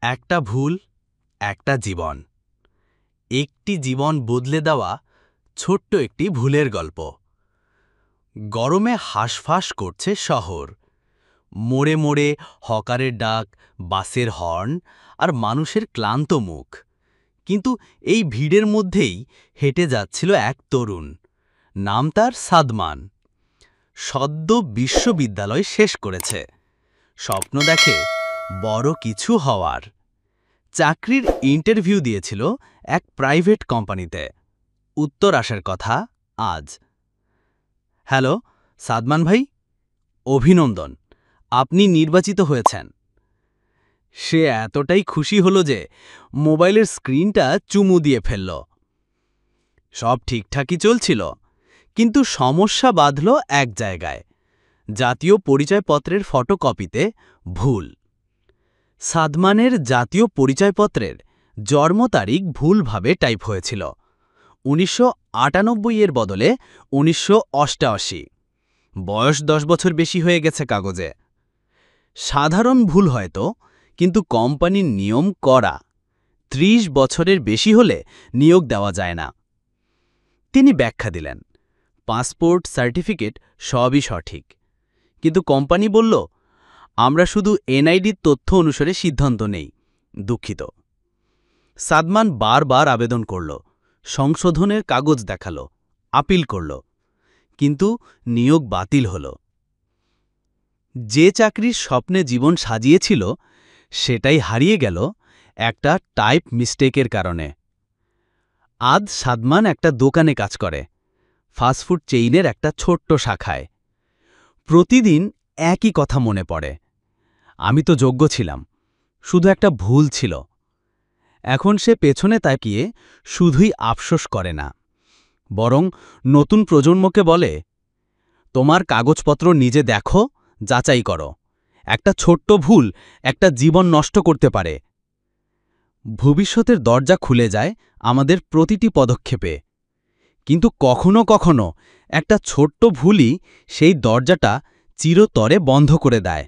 একটা ভুল, একটা জীবন। একটি জীবন বদলে দেওয়া ছোট্ট একটি ভুলের গল্প। গরমে হাঁসফাঁস করছে শহর। মোড়ে মোড়ে হকারের ডাক, বাসের হর্ন আর মানুষের ক্লান্ত মুখ। কিন্তু এই ভিড়ের মধ্যেই হেঁটে যাচ্ছিল এক তরুণ। নাম তার সাদমান। সদ্য বিশ্ববিদ্যালয় শেষ করেছে। স্বপ্ন দেখে বড় কিছু হওয়ার। চাকরির ইন্টারভিউ দিয়েছিল এক প্রাইভেট কোম্পানিতে। উত্তর আসার কথা আজ। হ্যালো, সাদমান ভাই, অভিনন্দন, আপনি নির্বাচিত হয়েছেন। সে এতটাই খুশি হলো যে মোবাইলের স্ক্রিনটা চুমু দিয়ে ফেলল। সব ঠিকঠাকই চলছিল, কিন্তু সমস্যা বাঁধল এক জায়গায়। জাতীয় পরিচয়পত্রের ফটোকপিতে ভুল। সাদমানের জাতীয় পরিচয়পত্রের জন্ম তারিখ ভুলভাবে টাইপ হয়েছিল। ১৯৯৮ এর বদলে ১৯৮৮। বয়স ১০ বছর বেশি হয়ে গেছে কাগজে। সাধারণ ভুল হয়তো, কিন্তু কোম্পানির নিয়ম কড়া। ৩০ বছরের বেশি হলে নিয়োগ দেওয়া যায় না। তিনি ব্যাখ্যা দিলেন, পাসপোর্ট, সার্টিফিকেট সবই সঠিক, কিন্তু কোম্পানি বলল, আমরা শুধু এনআইডির তথ্য অনুসারে সিদ্ধান্ত নেই। দুঃখিত। সাদমান বারবার আবেদন করল, সংশোধনের কাগজ দেখাল, আপিল করল, কিন্তু নিয়োগ বাতিল হল। যে চাকরির স্বপ্নে জীবন সাজিয়েছিল সেটাই হারিয়ে গেল একটা টাইপ মিস্টেকের কারণে। আজ সাদমান একটা দোকানে কাজ করে, ফাস্টফুড চেইনের একটা ছোট্ট শাখায়। প্রতিদিন একই কথা মনে পড়ে, আমি তো যোগ্য ছিলাম, শুধু একটা ভুল ছিল। এখন সে পেছনে তাকিয়ে শুধুই আফসোস করে না, বরং নতুন প্রজন্মকে বলে, তোমার কাগজপত্র নিজে দেখো, যাচাই করো। একটা ছোট্ট ভুল একটা জীবন নষ্ট করতে পারে। ভবিষ্যতের দরজা খুলে যায় আমাদের প্রতিটি পদক্ষেপে, কিন্তু কখনো কখনো একটা ছোট্ট ভুলই সেই দরজাটা চিরতরে বন্ধ করে দেয়।